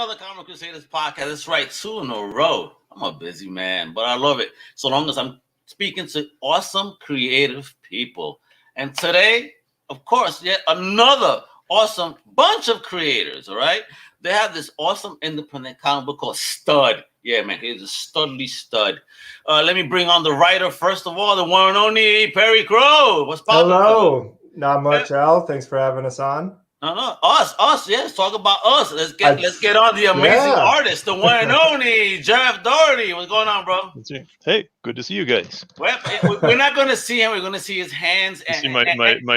another Comic Crusaders podcast. That's right, 2 in a row. I'm a busy man, but I love it. So long as I'm speaking to awesome, creative people. And today, of course, yet another awesome bunch of creators, all right? They have this awesome independent comic book called Stud. Yeah, man, he's a studly stud. Let me bring on the writer, first of all, the one and only Perry Crowe. What's poppin'? Hello. Not much, Al. Thanks for having us on. No, us. Yes, talk about us. Let's get on the amazing artist, the one and only Jed Dougherty. What's going on, bro? Hey, good to see you guys. We're not going to see him. We're going to see his hands and see my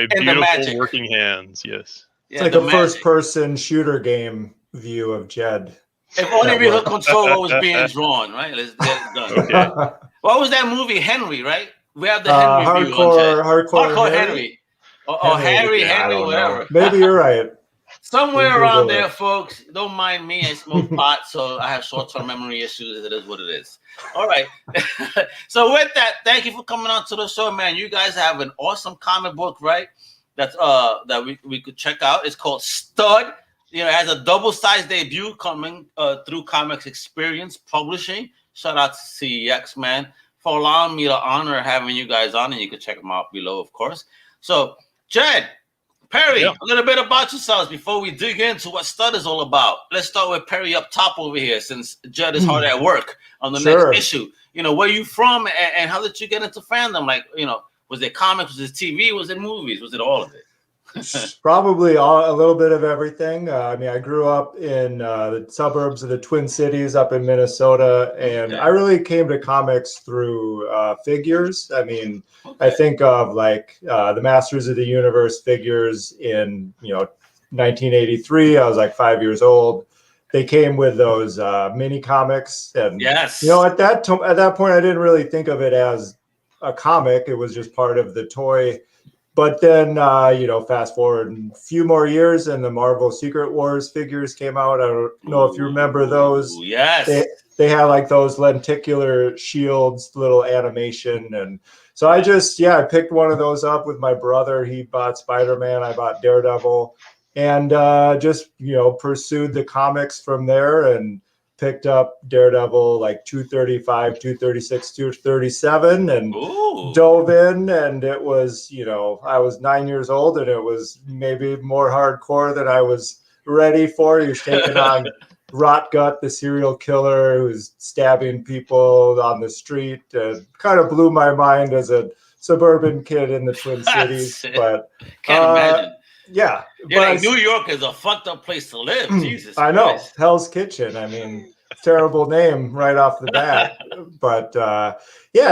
beautiful working hands. Yes, it's like a first-person shooter game view of Jed. If only we could control what was being drawn, right? Let's get it done. Okay. What was that movie, Henry? Right? We have the Henry view on Jed. Hardcore Henry. Or Henry, whatever. Maybe you're right. Somewhere around there, folks. Don't mind me. I smoke pot, so I have short-term memory issues. It is what it is. All right. So with that, thank you for coming on to the show, man. You guys have an awesome comic book, right? That's that we could check out. It's called Stud. You know, it has a double-sized debut coming through Comics Experience Publishing. Shout out to CEX, man, for allowing me the honor of having you guys on, and you can check them out below, of course. So, Jed, Perry, a little bit about yourselves before we dig into what Stud is all about. Let's start with Perry up top over here, since Jed is hard at work on the next issue. You know, where you from, and how did you get into fandom? Like, you know, was it comics, was it TV, was it movies, was it all of it? Probably a little bit of everything. I mean, I grew up in the suburbs of the Twin Cities up in Minnesota, and I really came to comics through figures. I mean, I think of like the Masters of the Universe figures in 1983. I was like 5 years old. They came with those mini comics, and at that point, I didn't really think of it as a comic. It was just part of the toy. But then, fast forward a few more years and the Marvel Secret Wars figures came out. I don't know if you remember those. Yes. They had like those lenticular shields, little animation. And so I picked one of those up with my brother. He bought Spider-Man. I bought Daredevil. And pursued the comics from there and picked up Daredevil like 235, 236, 237 and dove in, and it was, I was 9 years old and it was maybe more hardcore than I was ready for. You're taking on Rotgut, the serial killer who's stabbing people on the street. Kind of blew my mind as a suburban kid in the Twin Cities. But can't imagine. Yeah, like New York is a fucked up place to live. Jesus I know. Christ. Hell's Kitchen. I mean, terrible name right off the bat. But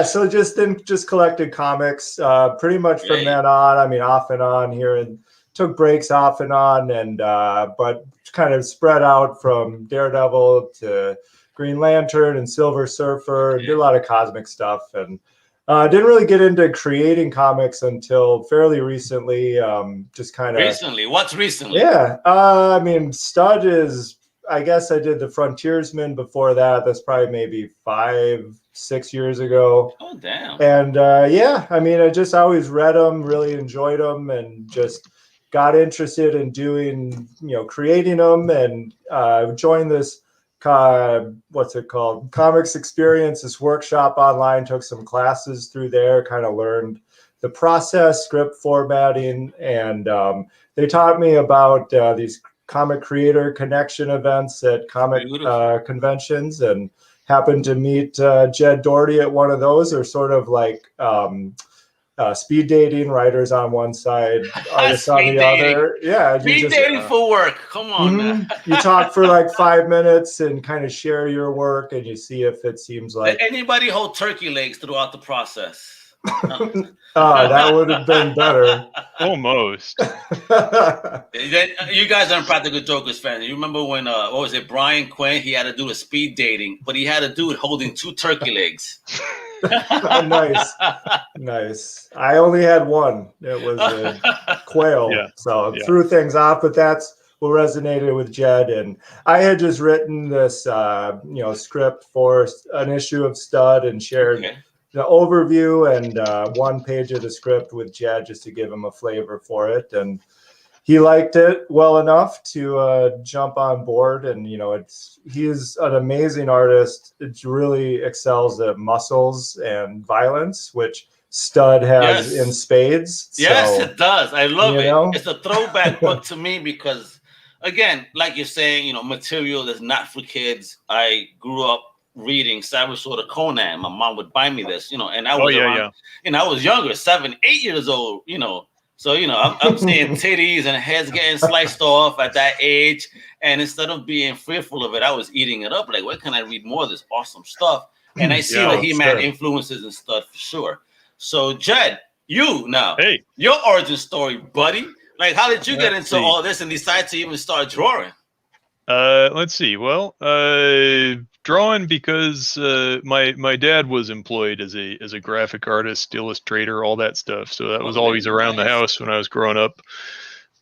so just collected comics pretty much from then on. I mean, off and on here, and took breaks off and on, and but kind of spread out from Daredevil to Green Lantern and Silver Surfer, and did a lot of cosmic stuff, and didn't really get into creating comics until fairly recently. Just kind of recently. What's recently? Yeah, I mean, Stud is. I guess I did the Frontiersman before that. That's probably maybe 5-6 years ago. Oh, damn. And I mean, I just always read them, really enjoyed them, and just got interested in doing, creating them, and joined this, what's it called? Comics Experience, this workshop online, took some classes through there, kind of learned the process, script formatting, and they taught me about these comic creator connection events at comic conventions, and happened to meet Jed Dougherty at one of those. They're sort of like speed dating, writers on one side, artists on the other. Yeah, speed dating for work. Come on, man. You talk for like 5 minutes and kind of share your work, and you see if it seems like. Did anybody hold turkey legs throughout the process? That would have been better. Almost. You guys are Practical Jokers fans. You remember when what was it, Brian Quinn? He had to do a speed dating, but he had to do it holding 2 turkey legs. Nice. I only had one. It was a quail, so I threw things off. But that's what resonated with Jed, and I had just written this, script for an issue of Stud, and shared. The overview and 1 page of the script with Jed just to give him a flavor for it. And he liked it well enough to jump on board. And, you know, he's an amazing artist. It really excels at muscles and violence, which Stud has in spades. Yes, so, it does. I love it. know? It's a throwback book to me because, again, like you're saying, you know, material that's not for kids. I grew up reading Savage Sword of Conan. My mom would buy me this, you know, and I was you know, I was younger, 7, 8 years old, you know. So, you know, I'm seeing titties and heads getting sliced off at that age. And instead of being fearful of it, I was eating it up. Like, where can I read more of this awesome stuff? And I see the He-Man influences and stuff for sure. So, Jed, you now, your origin story, buddy. Like, how did you get into all this and decide to even start drawing? Let's see. Well, drawing because my dad was employed as a graphic artist, illustrator, all that stuff. So that was always around the house when I was growing up.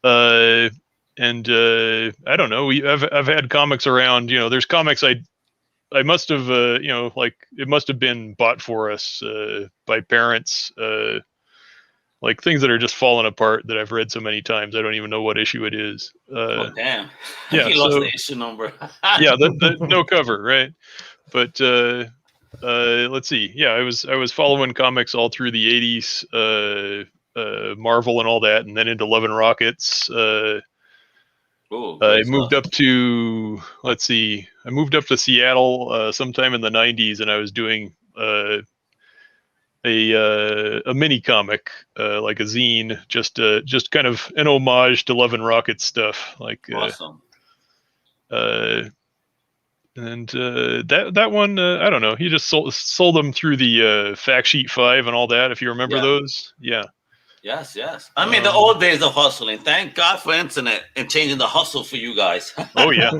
And I don't know. I've had comics around. You know, there's comics I must have you know, like it must have been bought for us by parents. Like things that are just falling apart that I've read so many times, I don't even know what issue it is. Oh, damn. Yeah, he lost the issue number. Yeah, the no cover, right? But let's see. Yeah, I was following comics all through the 80s, Marvel and all that, and then into Love and Rockets. I moved up to, let's see, I moved up to Seattle sometime in the 90s, and I was doing a mini comic, like a zine, just kind of an homage to Love and Rockets stuff. Like awesome. And that one, I don't know. He just sold them through the Fact Sheet 5 and all that. If you remember those, Yes. I mean, the old days of hustling. Thank God for internet and changing the hustle for you guys. Oh yeah.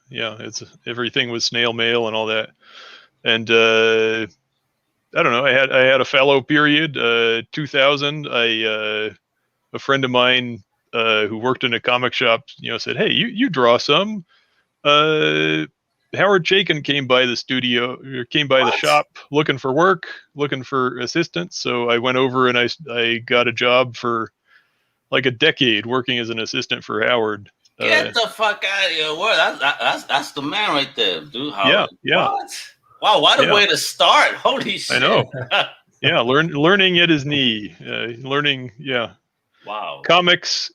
It's everything was snail mail and all that. And I don't know. I had a fallow period. 2000. A friend of mine who worked in a comic shop, you know, said, "Hey, you draw some." Howard Chaykin came by the shop looking for work, looking for assistants. So I went over and I got a job for like a decade working as an assistant for Howard. Get the fuck out of here! That's the man right there, dude. Howard. Yeah. What? Wow, what a way to start! Holy shit! I know. Yeah, learning at his knee, learning. Yeah. Wow. Comics,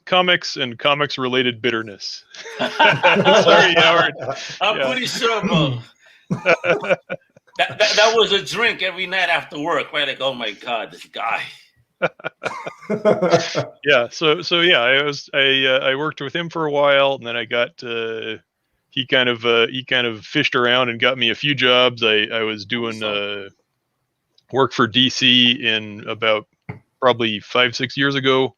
and comics-related bitterness. Sorry, Howard. I'm pretty sure, bro. that was a drink every night after work, right? Like, oh my God, this guy. Yeah. So yeah, I worked with him for a while, and then I got. He kind of fished around and got me a few jobs. I was doing work for DC in about probably 5-6 years ago.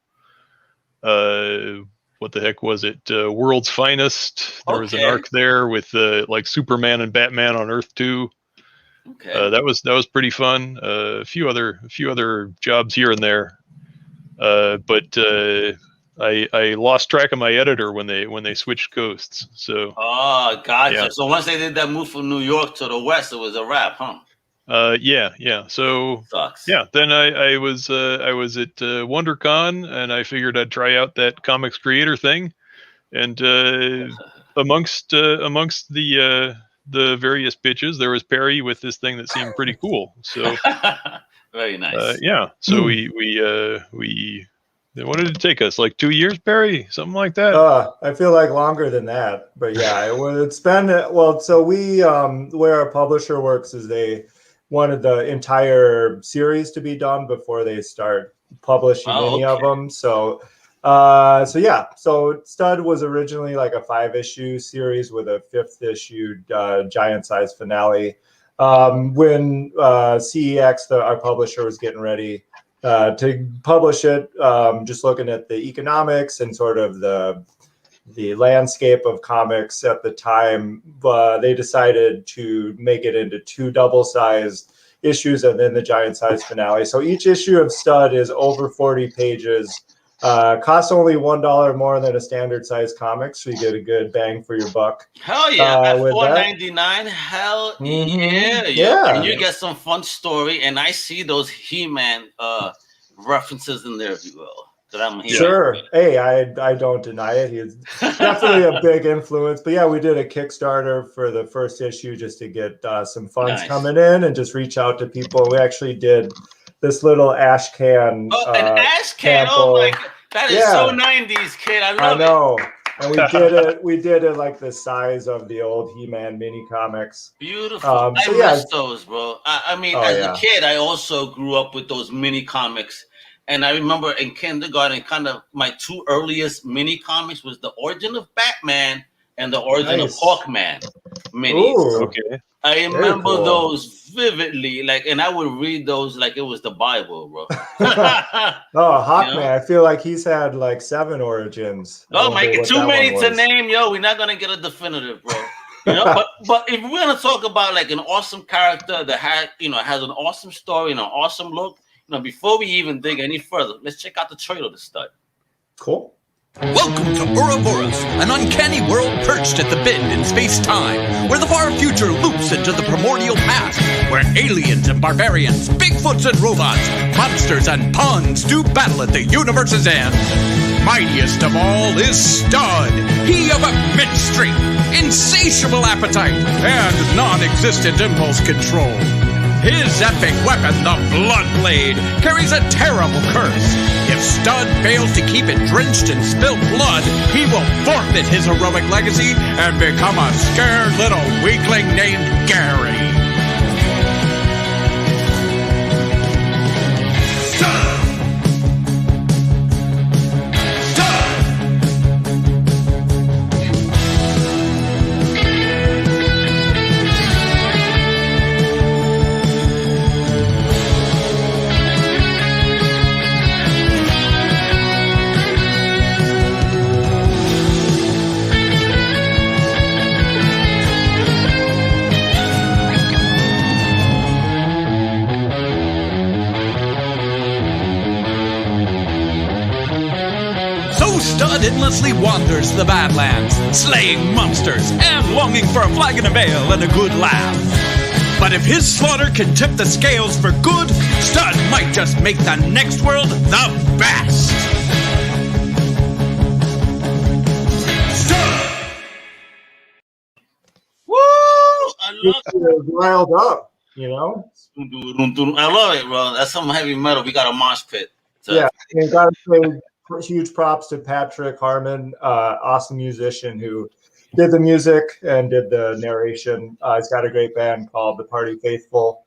What the heck was it? World's Finest. There was an arc there with like Superman and Batman on Earth 2. Okay. That was pretty fun. A few other jobs here and there. But I lost track of my editor when they switched coasts. So. Oh, gotcha. Yeah. So once they did that move from New York to the West, it was a wrap, huh? Yeah. So sucks. Yeah, then I was at WonderCon, and I figured I'd try out that comics creator thing, and amongst the various pitches, there was Perry with this thing that seemed pretty cool. So very nice. Yeah. So we. What did it take us? Like 2 years, Perry? Something like that? I feel like longer than that. But yeah, it's been, well, so we, where our publisher works is they wanted the entire series to be done before they start publishing any of them. So yeah, so Stud was originally like a 5-issue series with a 5th issue giant-sized finale. When CEX, our publisher, was getting ready to publish it, just looking at the economics and sort of the landscape of comics at the time, they decided to make it into 2 double-sized issues and then the giant-sized finale. So each issue of Stud is over 40 pages. Costs only $1 more than a standard-sized comic, so you get a good bang for your buck. Hell yeah! At $4.99, hell yeah! And you get some fun story, and I see those He-Man references in there, if you will. that I'm hearing. Sure. Hey, I don't deny it. He's definitely a big influence. But yeah, we did a Kickstarter for the first issue just to get some funds coming in and just reach out to people. We actually did this little ash can. An ash can. sample. Oh my God. That is so 90s, kid. I love it. I know. And we did it like the size of the old He-Man mini comics. Beautiful. I miss those, bro. I mean, as a kid, I also grew up with those mini comics. And I remember in kindergarten, kind of my two earliest mini comics was the Origin of Batman and the Origin of Hawkman minis. Ooh, okay. I remember those vividly, and I would read those like it was the Bible, bro. Hawkman! You know? I feel like he's had like 7 origins. Oh, Mike, too many to name, yo. We're not gonna get a definitive, bro. You know, but if we're gonna talk about like an awesome character that has an awesome story and an awesome look, before we even dig any further, let's check out the trailer to start. Cool. Welcome to Ouroboros, an uncanny world perched at the bend in space-time, where the far future loops into the primordial past, where aliens and barbarians, Bigfoots and robots, monsters and puns do battle at the universe's end. Mightiest of all is Stud, he of immense strength, insatiable appetite, and non-existent impulse control. His epic weapon, the BloodBlade, carries a terrible curse. If Stud fails to keep it drenched in spilled blood, he will forfeit his heroic legacy and become a scared little weakling named Gary. Stud endlessly wanders the Badlands, slaying monsters and longing for a flag and a veil and a good laugh. But if his slaughter can tip the scales for good, Stud might just make the next world the best. Stud! Woo! I love it. Riled up, I love it, bro. That's some heavy metal. We got a mosh pit. So. Yeah, and gotta say huge props to Patrick Harmon, awesome musician who did the music and did the narration. He's got a great band called The Party Faithful.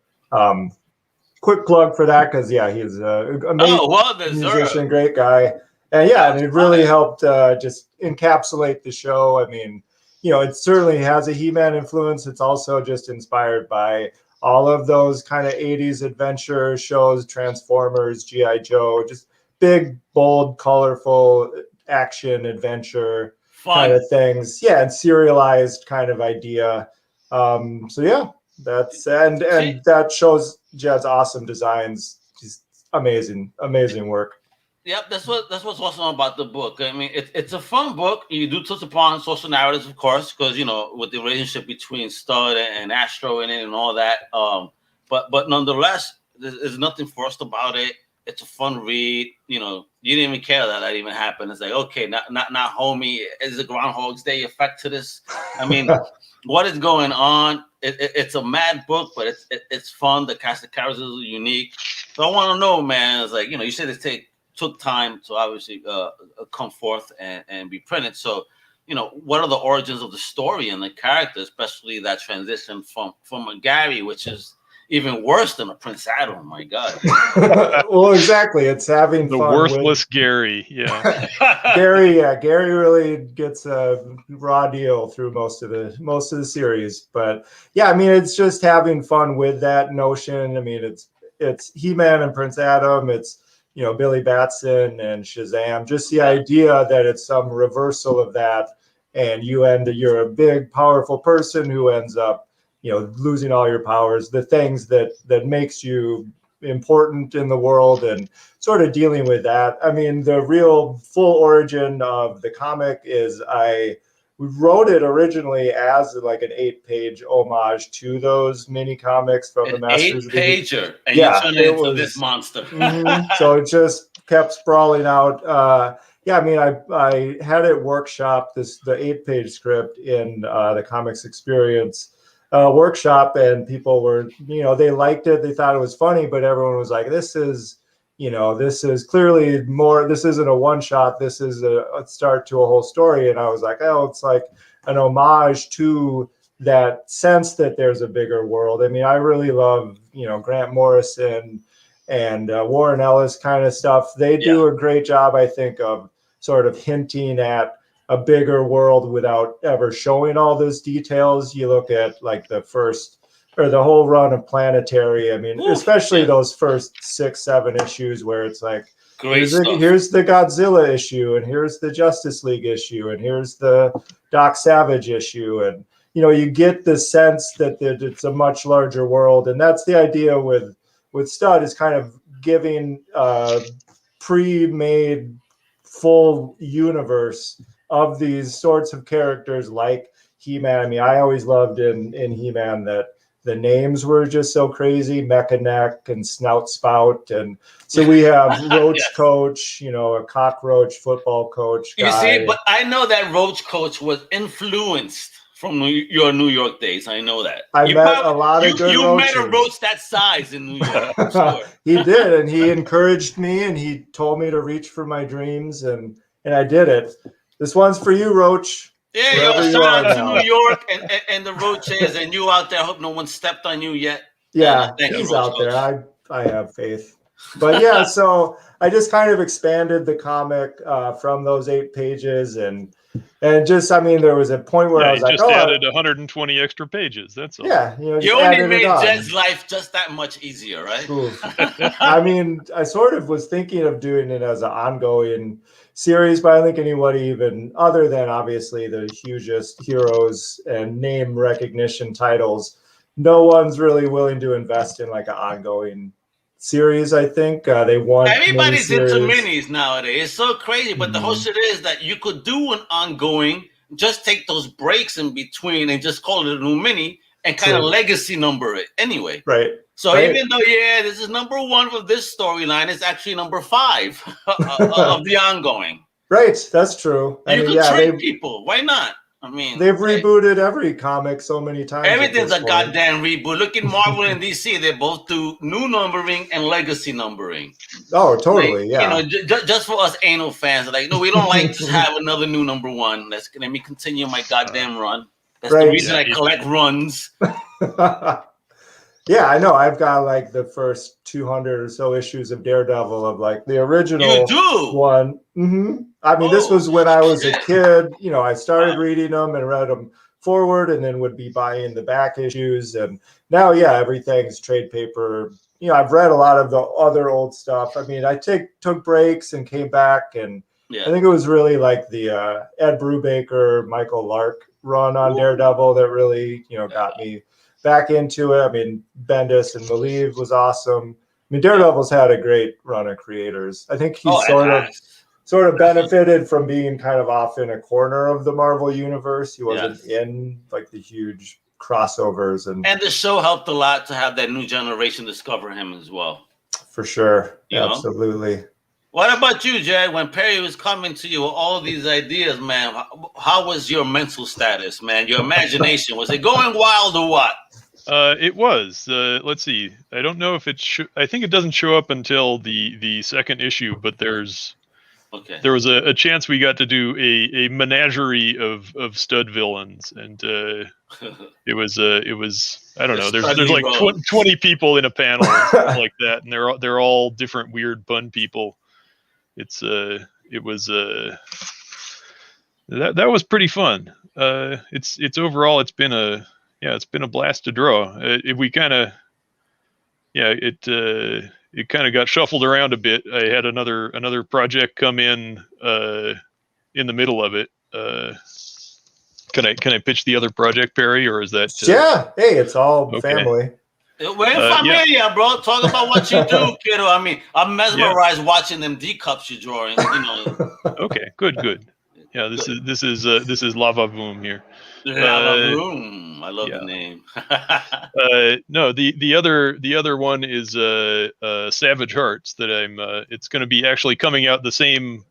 Quick plug for that because he's an amazing musician, great guy, and it really helped just encapsulate the show. I mean, it certainly has a He-Man influence. It's also just inspired by all of those kind of 80s adventure shows, Transformers, G.I. Joe, just big, bold, colorful action adventure kind of things. Yeah, and serialized kind of idea. That's and that shows Jed's awesome designs. Just amazing work. Yep, that's what's awesome about the book. I mean, it's a fun book. You do touch upon social narratives, of course, because with the relationship between Stud and Astro in it and all that. But nonetheless, there's nothing forced about it. It's a fun read. You didn't even care that even happened. It's like, okay, not homie. Is a Groundhog's Day effect to this? I mean, what is going on? It's a mad book, but it's fun. The cast of characters is unique. So I want to know, man. It's like, you said it took time to obviously come forth and be printed. So, what are the origins of the story and the character, especially that transition from a Gary, which is even worse than a Prince Adam. My God. Well, exactly. It's having the fun worthless Gary. Yeah. Gary really gets a raw deal through most of the series. But yeah, I mean, it's just having fun with that notion. I mean, it's He-Man and Prince Adam. It's Billy Batson and Shazam. Just the idea that it's some reversal of that, and you're a big, powerful person who ends up losing all your powers, the things that makes you important in the world, and sort of dealing with that. I mean, the real full origin of the comic is I we wrote it originally as like an 8-page homage to those mini comics from the Masters. An 8-pager, and yeah, you turn it into this monster. So it just kept sprawling out. Yeah, I mean, I had it workshop the 8-page script in the Comics Experience workshop, and people were, they liked it. They thought it was funny, but everyone was like, this is clearly more, this isn't a one-shot. This is a start to a whole story. And I was like, oh, it's like an homage to that sense that there's a bigger world. I mean, I really love, Grant Morrison and Warren Ellis kind of stuff. They do a great job, I think, of sort of hinting at a bigger world without ever showing all those details. You look at like the whole run of Planetary. I mean, especially those first 6-7 issues where it's like, here's the Godzilla issue, and here's the Justice League issue, and here's the Doc Savage issue. And, you get the sense that it's a much larger world. And that's the idea with Stud, is kind of giving pre-made full universe of these sorts of characters like He-Man. I mean, I always loved in He-Man that the names were just so crazy, Mecha Neck and Snout Spout. And so we have Roach Coach, a cockroach football coach guy. You see, but I know that Roach Coach was influenced from your New York days. I know that. I met a lot of good roaches. You met a roach that size in New York. Sure. He did, and he encouraged me, and he told me to reach for my dreams, and I did it. This one's for you, Roach. Yeah, shout out to New York and the roaches, and you out there. I hope no one stepped on you yet. Yeah, he's out there. I have faith. But yeah, so I just kind of expanded the comic from those 8 pages, and just, I mean, there was a point where I was like, just added 120 extra pages. That's all. Yeah, you only made Jed's life just that much easier, right? I mean, I sort of was thinking of doing it as an ongoing series, but I think anybody, even other than obviously the hugest heroes and name recognition titles, no one's really willing to invest in like an ongoing series. I think they want everybody's into minis nowadays. It's so crazy, but the whole shit is that you could do an ongoing, just take those breaks in between and just call it a new mini and kind of legacy number it anyway. Right. So even though this is number 1 for this storyline, it's actually number 5 of the ongoing. Right, that's true. You can trade people. Why not? I mean, they've rebooted every comic so many times. Everything's a goddamn reboot. Look at Marvel and DC; they both do new numbering and legacy numbering. Oh, totally, like, just for us anal fans, like, no, we don't like to have another new number 1. Let me continue my goddamn run. That's the reason I collect runs. Yeah, I know. I've got like the first 200 or so issues of Daredevil of like the original one. I mean, this was when I was a kid. I started reading them and read them forward, and then would be buying the back issues. And now, everything's trade paper. I've read a lot of the other old stuff. I mean, I took breaks and came back, and I think it was really like the Ed Brubaker, Michael Lark run on Daredevil that really, got me back into it. I mean, Bendis and Maleev was awesome. I mean, Daredevil's had a great run of creators. I think he's sort of benefited from being kind of off in a corner of the Marvel universe. He wasn't in like the huge crossovers, and the show helped a lot to have that new generation discover him as well. For sure, absolutely. What about you, Jed? When Perry was coming to you with all these ideas, man, how was your mental status, man? Your imagination, was it going wild or what? It was. Let's see. I don't know if I think it doesn't show up until the second issue, but there was a chance we got to do a menagerie of stud villains, and it was I don't know. There's like 20 people in a panel like that, and they're all different weird bun people. That was pretty fun. It's overall it's been a blast to draw. It kind of got shuffled around a bit. I had another project come in the middle of it. Can I pitch the other project, Perry, or is that? Hey, it's all family. We're in familia, bro. Talk about what you do, kiddo. I mean, I'm mesmerized watching them D cups you're drawing. Okay, good. Yeah, this is Lava Boom here. Lava Boom. I love the name. No, the other one is Savage Hearts that it's going to be actually coming out the same.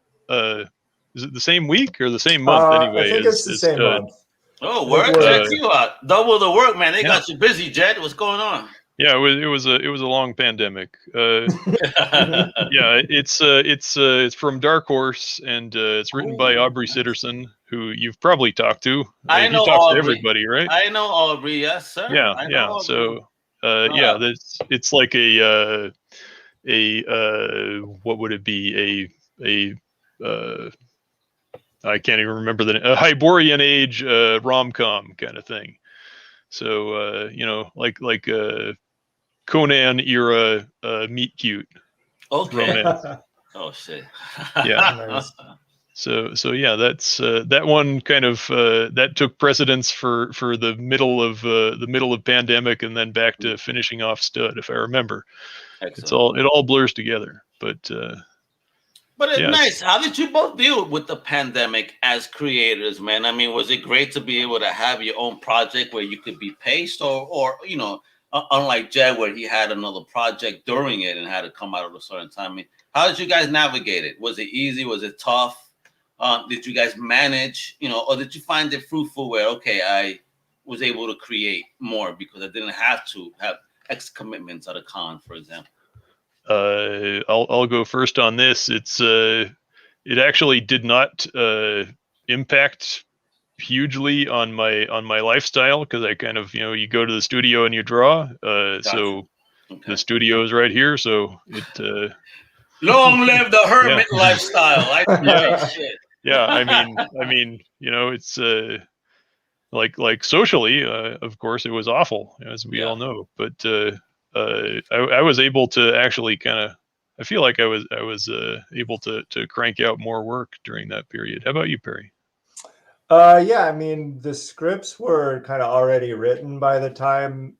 Is it the same week or the same month anyway? I think it's the same month. Oh, work! Check you out. Double the work, man. They got you busy, Jed. What's going on? Yeah, it was a long pandemic. Yeah, it's from Dark Horse, and it's written by Aubrey Sitterson, who you've probably talked to. I know he talks Aubrey. To everybody, right? I know Aubrey, yes, sir. Yeah. So it's like a what would it be? I can't even remember a Hyborian Age rom-com kind of thing. So like Conan era meet cute romance. Oh shit. Yeah. Nice. So yeah, that's that one kind of that took precedence for the middle of pandemic, and then back to finishing off Stud, if I remember. Excellent. It all blurs together, but it's nice. How did you both deal with the pandemic as creators, man? I mean, was it great to be able to have your own project where you could be paced, or unlike Jed, where he had another project during it and had to come out at a certain time? I mean, how did you guys navigate it? Was it easy? Was it tough? Did you guys manage, or did you find it fruitful where, okay, I was able to create more because I didn't have to have X commitments at a con, for example? I'll go first on this. It actually did not impact hugely on my lifestyle, because I kind of, you go to the studio and you draw. So the studio is right here, so it. Long live the hermit lifestyle. Shit. Yeah, I mean, it's like socially, of course, it was awful, as we all know. But I was able to actually I feel like I was able to crank out more work during that period. How about you, Perry? Yeah, I mean, the scripts were kind of already written by the time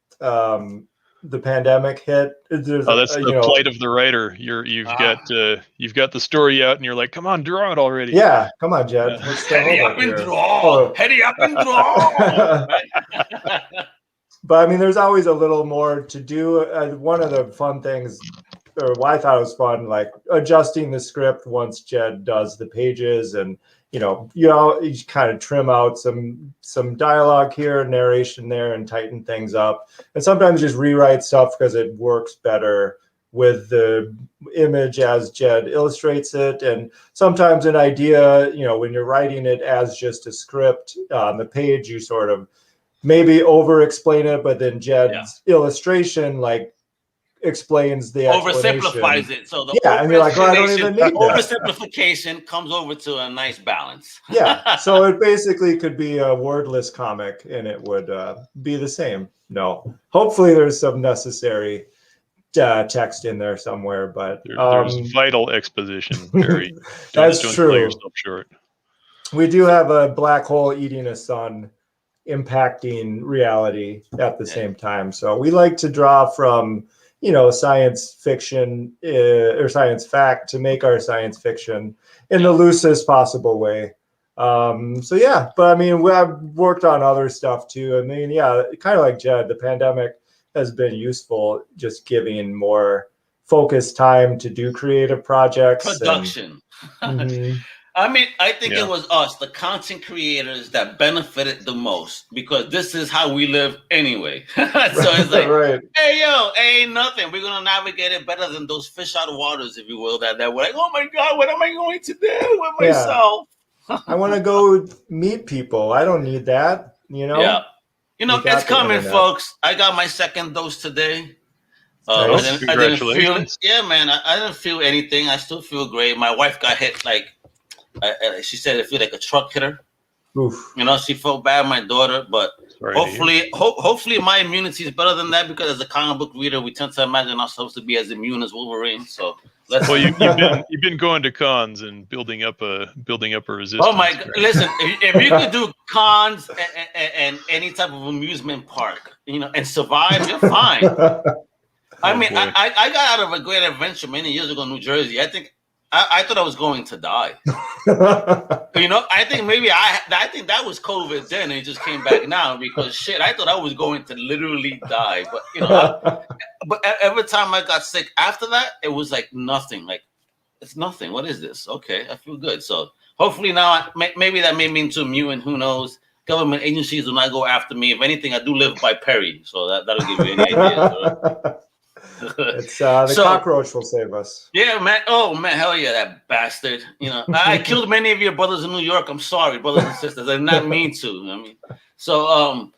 the pandemic hit. That's the plight of the writer. You've got the story out, and you're like, come on, draw it already. Yeah, come on, Jed. Heady up and draw. Heady up and draw. But I mean, there's always a little more to do. One of the fun things, or what I thought was fun, like adjusting the script once Jed does the pages, and you kind of trim out some dialogue here, narration there, and tighten things up. And sometimes just rewrite stuff because it works better with the image as Jed illustrates it. And sometimes an idea, when you're writing it as just a script on the page, you sort of maybe over explain it, but then Jed's illustration explains the oversimplifies it. So and you're like, I don't even need that. Oversimplification comes over to a nice balance. Yeah, so it basically could be a wordless comic, and it would be the same. No, hopefully there's some necessary text in there somewhere, but there's vital exposition. Very, that's don't true. Play yourself short. We do have a black hole eating a sun, impacting reality at the same time. So we like to draw from science fiction or science fact to make our science fiction in the loosest possible way. But I mean, I've worked on other stuff too. I mean, kind of like Jed, the pandemic has been useful, just giving more focused time to do creative projects. Production. I mean, I think it was us, the content creators, that benefited the most, because this is how we live anyway. So it's like, hey, ain't nothing. We're going to navigate it better than those fish out of waters, if you will, that we're like, oh my God, what am I going to do with myself? I want to go meet people. I don't need that, Yeah. It's coming, folks. I got my second dose today. I didn't feel it. Yeah, man, I didn't feel anything. I still feel great. My wife got hit she said it feel like a truck hit her. Oof. She felt bad, my daughter, but hopefully my immunity is better than that, because as a comic book reader, we tend to imagine ourselves to be as immune as Wolverine. So you've been going to cons and building up a resistance. Oh my God! Listen, if you could do cons and any type of amusement park, and survive, you're fine. I mean, I got out of a great adventure many years ago in New Jersey. I think I thought I was going to die. I think that was COVID then, and it just came back now because shit, I thought I was going to literally die. But but every time I got sick after that, it was like nothing. Like it's nothing. What is this? Okay, I feel good. So hopefully now, maybe that made me into a mutant. Who knows? Government agencies will not go after me. If anything, I do live by Perry, so that'll give you any idea. It's the cockroach will save us. Yeah, man. Oh man, hell yeah, that bastard. I killed many of your brothers in New York. I'm sorry, brothers and sisters. I did not mean to. So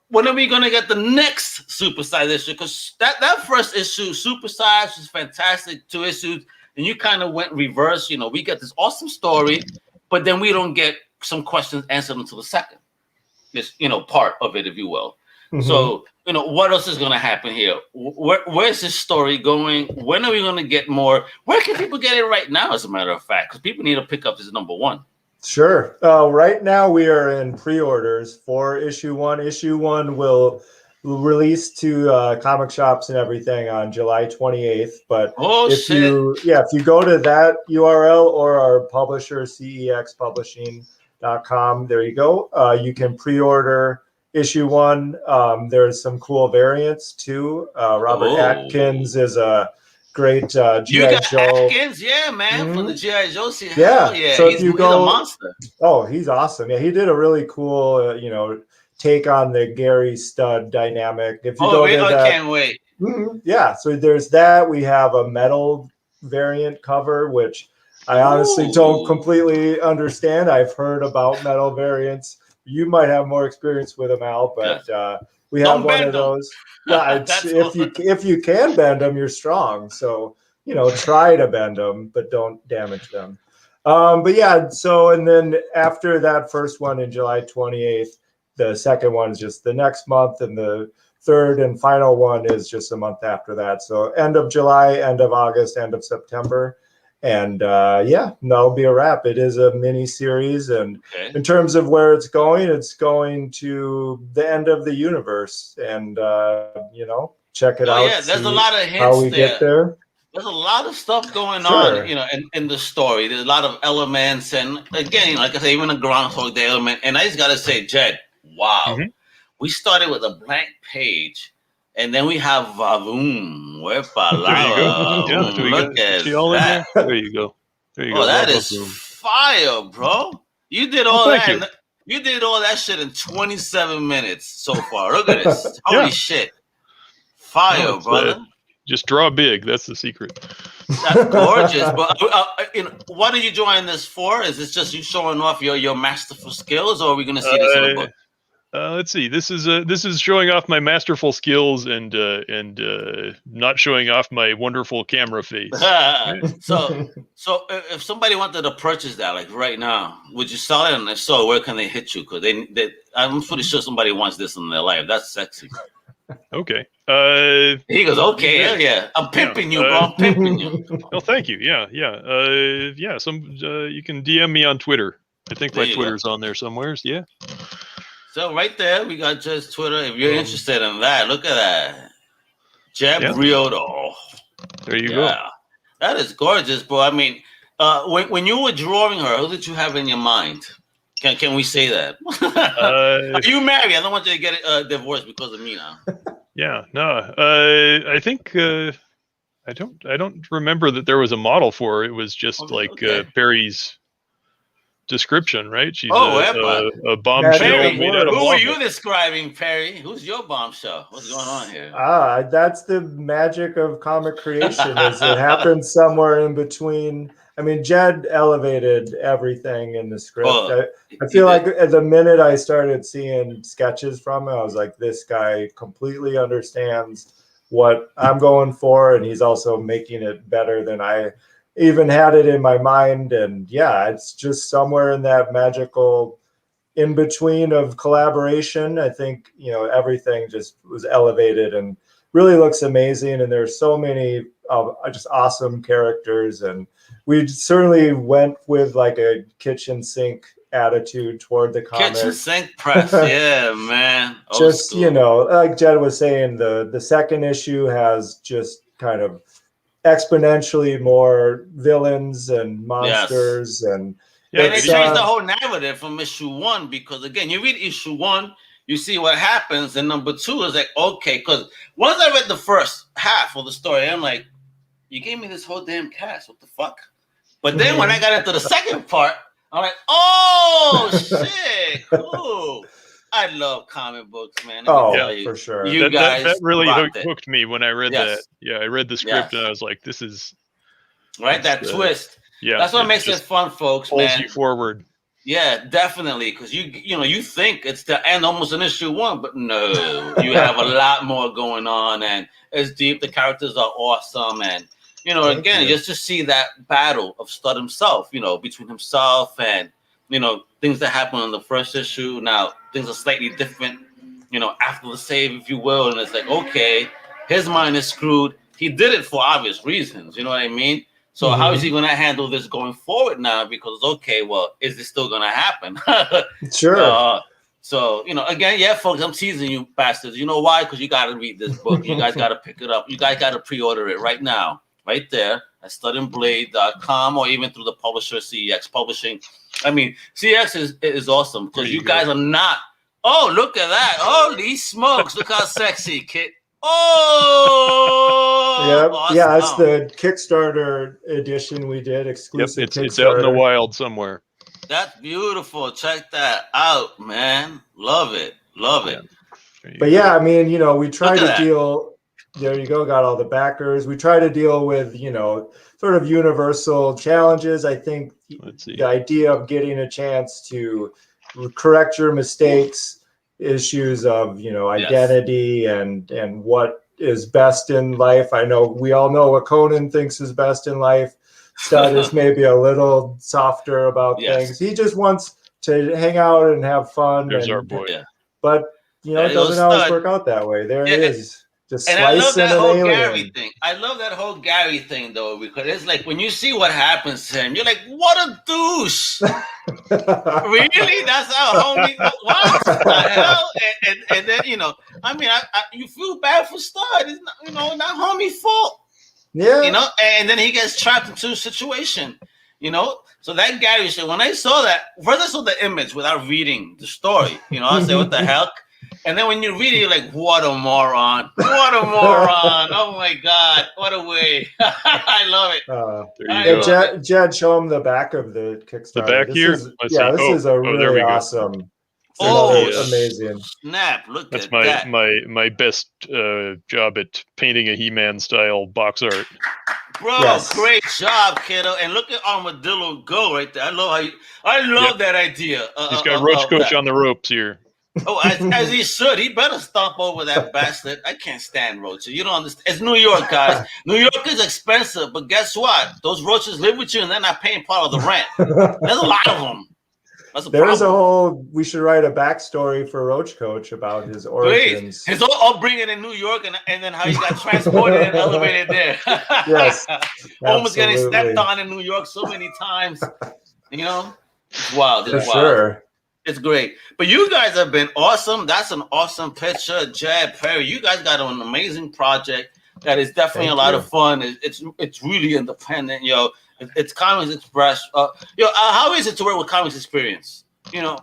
when are we gonna get the next supersized issue? Because that first issue, supersized, was fantastic. 2 issues, and you kind of went reverse. We get this awesome story, but then we don't get some questions answered until the second. This part of it, if you will. Mm-hmm. So what else is going to happen here? Where's this story going? When are we going to get more? Where can people get it right now, as a matter of fact? Because people need to pick up this #1. Sure. Right now we are in pre-orders for issue 1. Issue 1 will release to comic shops and everything on July 28th. But if you go to that URL or our publisher, CEX Publishing.com, there you go. You can pre-order issue 1. There's some cool variants too. Robert Atkins is a great G.I. Joe. Atkins, yeah, man, from the G.I. Joe series. Yeah, so if you go, he's a monster. Oh, he's awesome. Yeah, he did a really cool, take on the Gary Stud dynamic. If you I can't wait. Yeah, so there's that. We have a metal variant cover, which I honestly don't completely understand. I've heard about metal variants. You might have more experience with them, Al, but we have one of those. Yeah, if you can bend them, you're strong. So try to bend them, but don't damage them. But yeah, and then after that first one in July 28th, the second one is just the next month, and the third and final one is just a month after that. So end of July, end of August, end of September. And that'll be a wrap. It is a mini series, and in terms of where it's going to the end of the universe, and check it out. Yeah, there's a lot of hints how we get there. There's a lot of stuff going on, in the story. There's a lot of elements, and again, like I say, even a Groundhog Day element. And I just gotta say, Jed, wow, we started with a blank page. And then we have Vavoom. Look at that. There you go. Oh, that is fire, bro. You did all that. You did all that shit in 27 minutes so far. Look at this. Holy shit. Fire, brother. Just draw big. That's the secret. That's gorgeous. But what are you drawing this for? Is this just you showing off your masterful skills, or are we going to see this in a book? Let's see. This is showing off my masterful skills and not showing off my wonderful camera face. So if somebody wanted to purchase that, like right now, would you sell it? And if so, where can they hit you? Because I'm pretty sure somebody wants this in their life. That's sexy. Okay. He goes, okay, hell yeah. I'm pimping you, bro. I'm pimping you. Oh, thank you. Yeah. You can DM me on Twitter. I think my Twitter's on there somewhere. Yeah. So right there, we got just Twitter. If you're interested in that, look at that. Jeb Riodo. There you go. That is gorgeous, bro. I mean, when you were drawing her, who did you have in your mind? Can we say that? Are you married? I don't want you to get divorced because of me now. Yeah, no. I think I don't remember that there was a model for her. It was just Perry's description, right? She's a bombshell. Who are you describing, Perry? Who's your bombshell? What's going on here? That's the magic of comic creation. Is it happens somewhere in between. I mean, Jed elevated everything in the script. I feel like the minute I started seeing sketches from him, I was like, this guy completely understands what I'm going for, and he's also making it better than I even had it in my mind. And it's just somewhere in that magical in between of collaboration. I think everything just was elevated and really looks amazing, and there's so many just awesome characters, and we certainly went with like a kitchen sink attitude toward the comic. Kitchen sink press, yeah, man. Just like Jed was saying, the second issue has just kind of exponentially more villains and monsters, and they changed the whole narrative from issue 1, because again, you read issue 1, you see what happens, and number 2 is like, okay, because once I read the first half of the story, I'm like, you gave me this whole damn cast, what the fuck? But then when I got into the second part, I'm like, oh shit, cool. I love comic books, man. For sure. You guys that really hooked me when I read that. Yeah, I read the script and I was like, this is right. That twist. Yeah, that's what makes it fun, folks. Pulls you forward. Yeah, definitely. Because you think it's the end almost in issue 1, but no, you have a lot more going on, and it's deep. The characters are awesome, and just to see that battle of Stud himself, between himself and things that happened in the first issue. Now things are slightly different, after the save, if you will, and it's like, okay, his mind is screwed. He did it for obvious reasons. You know what I mean? So how is he going to handle this going forward now? Because, okay, well, is this still going to happen? Sure. So, again, folks, I'm teasing you bastards. You know why? Because you got to read this book. You guys got to pick it up. You guys got to pre-order it right now, right there at studandblade.com, or even through the publisher, CEX Publishing. I mean, CEX is awesome because you guys are not. Oh, look at that. Holy smokes. Look how sexy, kid. Oh, yep. Awesome. Yeah, it's the Kickstarter edition we did, exclusive. Yep, it's out in the wild somewhere. That's beautiful. Check that out, man. Love it. But yeah, I mean, we try to deal. There you go. Got all the backers. We try to deal with, sort of universal challenges. I think the idea of getting a chance to correct your mistakes, issues of identity and what is best in life. I know we all know what Conan thinks is best in life. Stud is maybe a little softer about things. He just wants to hang out and have fun. There's our boy. But it doesn't always work out that way. There it is. Just and I love that whole alien. Gary thing. I love that whole Gary thing, though, because it's like when you see what happens to him, you're like, what a douche. Really? That's how homie. What the hell? And then, you feel bad for Stud. It's not, not homie fault. Yeah. And then he gets trapped into a situation, So that Gary shit, when I saw that, first I saw the image without reading the story, I said, what the hell? And then when you read it, you're like, what a moron. What a moron. Oh, my God. What a way. I love it. Jed, show him the back of the Kickstarter. The back here? This is a really awesome. Amazing. Snap. Look That's at that. my best job at painting a He-Man style box art. Bro, great job, kiddo. And look at Armadillo go right there. I love that idea. He's got Roach Coach on the ropes here. Oh, as he should. He better stomp over that bastard. I can't stand roaches. You don't understand. It's New York, guys. New York is expensive, but guess what? Those roaches live with you, and they're not paying part of the rent. There's a lot of them. There's a whole. We should write a backstory for Roach Coach about his origins. Please. I'll bring it in New York, and then how he got transported and elevated there. Yes, almost getting stepped on in New York so many times. It's wild. It's wild. Sure. It's great. But you guys have been awesome. That's an awesome picture. Jed, Perry, you guys got an amazing project that is definitely a lot of fun. It's really independent, It's Comics Express. How is it to work with Comics Experience?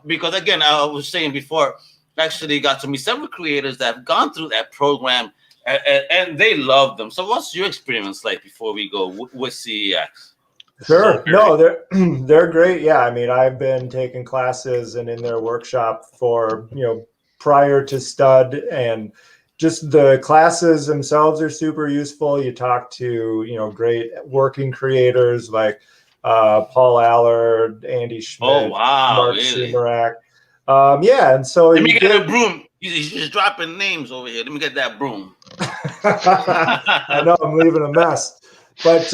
Because again, I was saying before, I actually got to meet several creators that have gone through that program and they love them. So what's your experience like before we go with CEX? Sure. No, they're great. Yeah. I mean, I've been taking classes and in their workshop for, prior to Stud, and just the classes themselves are super useful. You talk to, great working creators like Paul Allard, Andy Schmidt, Mark Sumerak. And so let me get a broom. He's just dropping names over here. Let me get that broom. I know I'm leaving a mess. But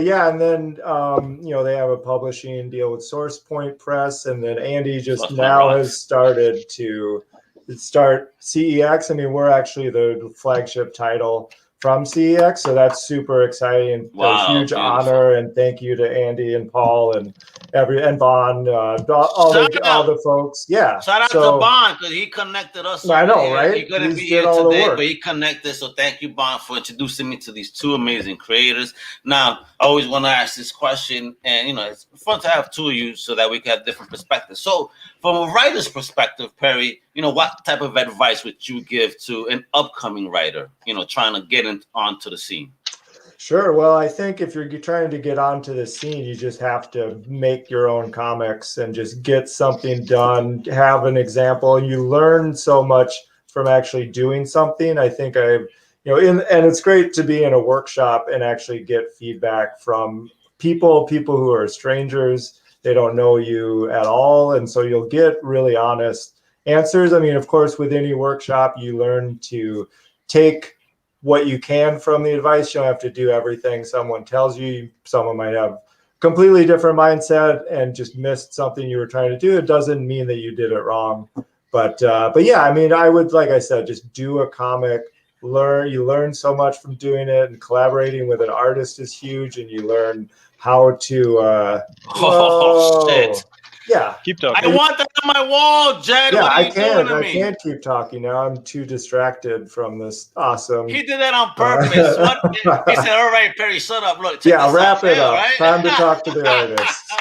yeah, and then they have a publishing deal with Source Point Press, and then Andy just has started to start CEX. I mean, we're actually the flagship title from CEX, so that's super exciting. Wow, a huge honor, and thank you to Andy and Paul and and Vaughn, all the folks. Yeah. Shout out to Bond because he connected us. I know, right? He couldn't be here today, but he connected. So thank you, Bond, for introducing me to these two amazing creators. Now, I always want to ask this question, and it's fun to have two of you so that we can have different perspectives. So, from a writer's perspective, Perry, what type of advice would you give to an upcoming writer, trying to get onto the scene? Sure. Well, I think if you're trying to get onto the scene, you just have to make your own comics and just get something done, have an example. You learn so much from actually doing something. I think and it's great to be in a workshop and actually get feedback from people who are strangers. They don't know you at all. And so you'll get really honest answers. I mean, of course, with any workshop, you learn to take what you can from the advice. You don't have to do everything someone tells you. Someone might have completely different mindset and just missed something you were trying to do. It doesn't mean that you did it wrong. But yeah, I mean, I would, like I said, just do a comic, you learn so much from doing it, and collaborating with an artist is huge. And you learn how to, shit. Yeah. Keep talking. I want that on my wall, Jed. Yeah, what are I you doing to me? can't keep talking now. I'm too distracted from this awesome. He did that on purpose. He said, "All right, Perry, shut up. Look, wrap it up. Right? Time to talk to the artists."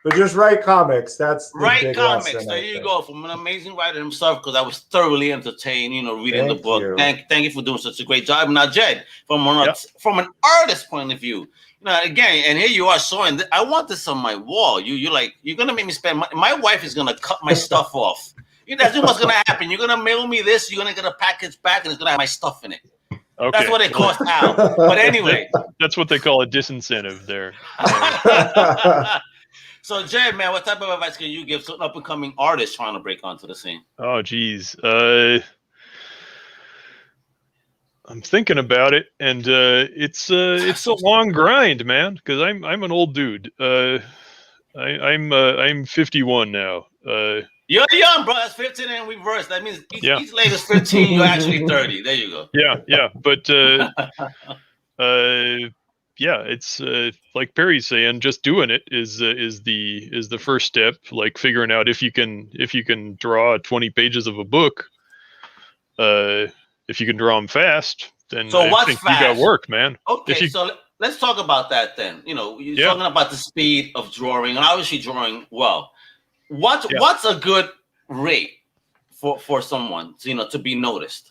But just write comics. That's the write big comics. lesson, There you go, from an amazing writer himself. Because I was thoroughly entertained, reading the book. Thank you for doing such a great job. Now, Jed, from an artist point of view. Again, and here you are showing. I want this on my wall. You're gonna make me spend. My wife is gonna cut my stuff off. That's what's gonna happen. You're gonna mail me this. You're gonna get a package back, and it's gonna have my stuff in it. Okay. That's what it costs now. But anyway, that's what they call a disincentive there. So, Jed, man, what type of advice can you give to an up-and-coming artist trying to break onto the scene? Oh, geez. I'm thinking about it, and it's a long grind, man. Because I'm an old dude. I'm 51 now. You're young, bro. That's 15 and reverse. That means each leg is 15. You're actually 30. There you go. Yeah. But it's like Perry's saying, just doing it is the first step. Like figuring out if you can draw 20 pages of a book. If you can draw them fast, then I think fast? You got work, man. Okay, so let's talk about that then. You're talking about the speed of drawing, and obviously drawing well. What's a good rate for someone to be noticed?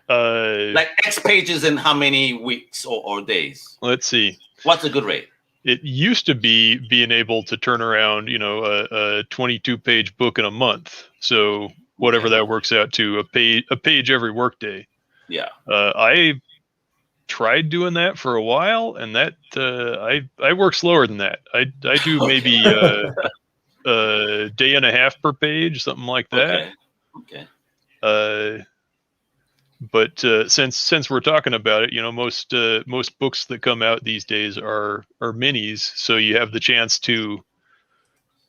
Like X pages in how many weeks or days? Let's see. What's a good rate? It used to be being able to turn around, a 22-page book in a month. So whatever that works out to, a page every workday. Yeah. I tried doing that for a while, and that I work slower than that. I do maybe a day and a half per page, something like that. Okay. But since we're talking about it, most books that come out these days are minis, so you have the chance to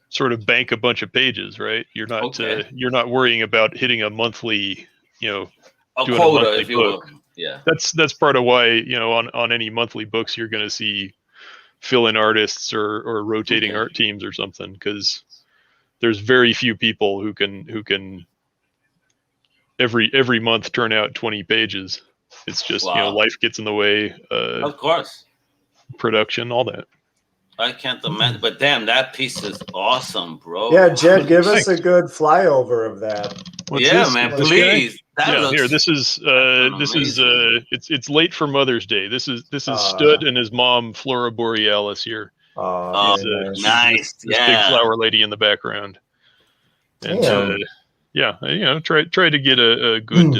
sort of bank a bunch of pages, right? You're not worrying about hitting a monthly, doing quota, a monthly if you book. will. Yeah, that's part of why on any monthly books you're going to see fill-in artists or rotating art teams or something, because there's very few people who can every month turn out 20 pages. It's just life gets in the way. Of course, production, all that. I can't imagine, but damn, that piece is awesome, bro. Yeah, Jed, give us a good flyover of that. What's this? Man, please. Here, this is it's late for Mother's Day. This is Stud and his mom Flora Borealis here. Oh, nice. This big flower lady in the background. And try to get a good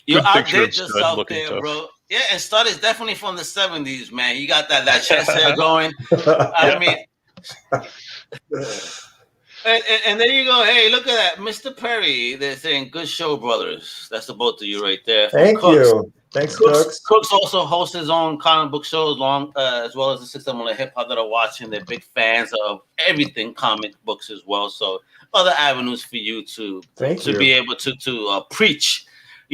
You're good out picture there of just Stud out looking there, tough. bro. Yeah, and Stud is definitely from the 70s, man. He got that chest hair going. I mean, and there you go. Hey, look at that, Mr. Perry. They're saying good show, brothers. That's the both of you right there. Thank you. Thanks, Cooks. Cooks also hosts his own comic book shows, as well as the System on the Hip Hop that are watching. They're big fans of everything comic books as well. So other avenues for you to be able to preach,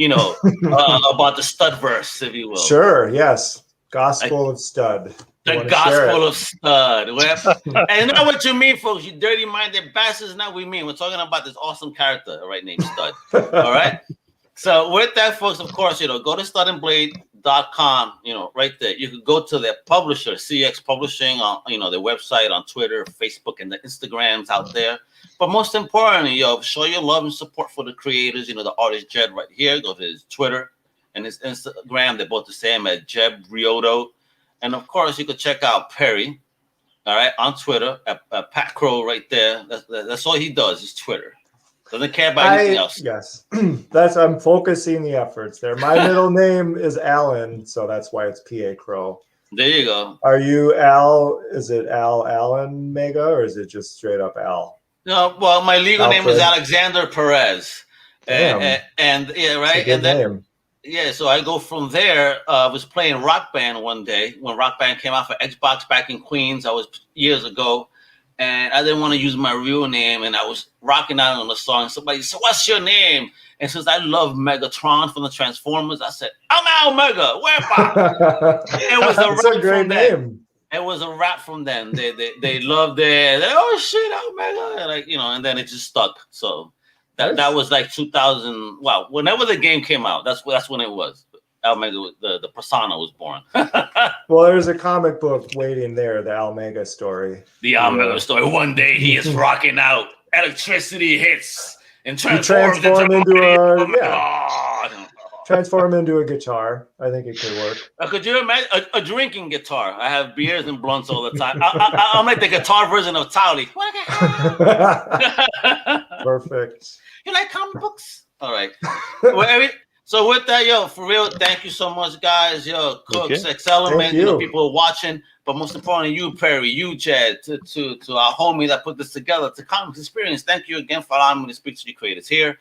about the Stud verse, if you will. Sure. Yes. Gospel of Stud. The gospel of stud. And you know what you mean, folks. You dirty-minded bastards. Not we mean. We're talking about this awesome character, all right, named Stud. All right. So with that, folks, of course, go to studandblade.com, right there. You can go to their publisher, CEX Publishing, on their website, on Twitter, Facebook, and the Instagrams out there. But most importantly, show your love and support for the creators. The artist Jed right here. Go to his Twitter and his Instagram. They're both the same at Jed Riodo. And of course, you could check out Perry, all right, on Twitter at Pat Crowe right there. That's all he does is Twitter. Doesn't care about anything else. Yes, I'm focusing the efforts there. My middle name is Alan, so that's why it's P.A. Crowe. There you go. Are you Al? Is it Al Allen Mega, or is it just straight up Al? No, well, my legal name is Alexander Perez. And yeah, right. And then name. Yeah, so I go from there. I was playing Rock Band one day when Rock Band came out for Xbox back in Queens. I was years ago. And I didn't want to use my real name, and I was rocking out on the song. Somebody said, "What's your name?" And since I love Megatron from the Transformers, I said, "I'm Al Mega." It was a rap from them. It was a rap from them. They loved it. Oh shit, Al Mega, and then it just stuck. So that was like 2000. Wow, whenever the game came out, that's when it was. Al Mega, the persona was born. Well, there's a comic book waiting there, the Al Mega story. The Al Mega story. One day he is rocking out. Electricity hits and transforms into transform into a guitar. I think it could work. Could you imagine a drinking guitar? I have beers and blunts all the time. I'm like the guitar version of Towley. Perfect. You like comic books? All right. So with that, for real, thank you so much, guys. Cooks, Sex Element, people watching, but most importantly, you, Perry, you, Jed, to our homie that put this together, to Comics Experience. Thank you again for allowing me to speak to you creators here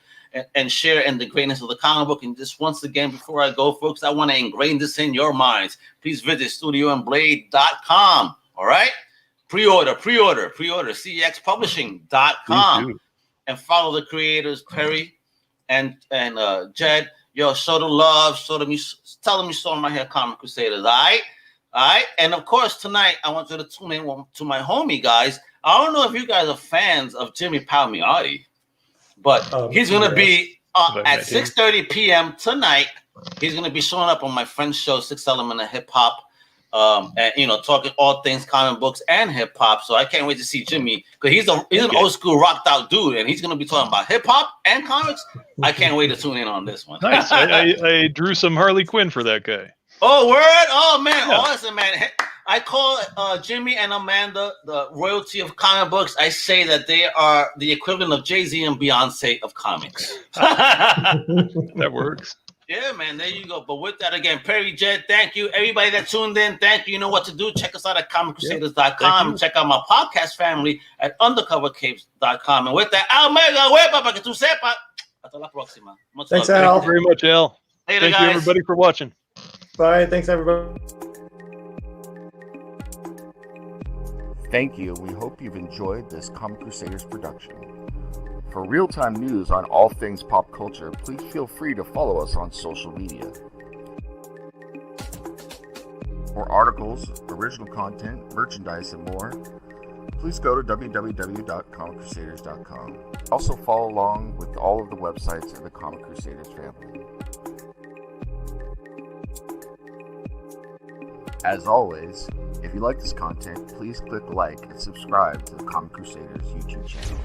and share in the greatness of the comic book. And just once again, before I go, folks, I want to ingrain this in your minds. Please visit studioandblade.com. All right? Pre-order, CEXpublishing.com. And follow the creators, Perry and Jed. Show the love, tell them you saw my hair, Comic Crusaders, all right? And of course, tonight, I want you to tune in to my homie, guys. I don't know if you guys are fans of Jimmy Palmiotti, but he's going to be at 6:30 p.m. tonight. He's going to be showing up on my friend's show, Sixth Element of Hip Hop, and, talking all things comic books and hip hop. So I can't wait to see Jimmy, because he's an old school rocked out dude, and he's going to be talking about hip hop and comics. I can't wait to tune in on this one. Nice. I drew some Harley Quinn for that guy. Oh, word? Oh, man. Yeah. Awesome, man. I call Jimmy and Amanda the royalty of comic books. I say that they are the equivalent of Jay-Z and Beyonce of comics. That works. Yeah, man, there you go. But with that, again, Perry, Jed, thank you. Everybody that tuned in, thank you. You know what to do. Check us out at ComicCrusaders.com. Check out my podcast family at UndercoverCapes.com. And with that, Al Mega, para que tú sepas. Hasta la próxima. Thanks, Al. Thank you very much, Al. Later, thank guys. you, everybody, for watching. Bye. Thanks, everybody. Thank you. We hope you've enjoyed this Comic Crusaders production. For real-time news on all things pop culture, please feel free to follow us on social media. For articles, original content, merchandise, and more, please go to www.comiccrusaders.com. Also follow along with all of the websites in the Comic Crusaders family. As always, if you like this content, please click like and subscribe to the Comic Crusaders YouTube channel.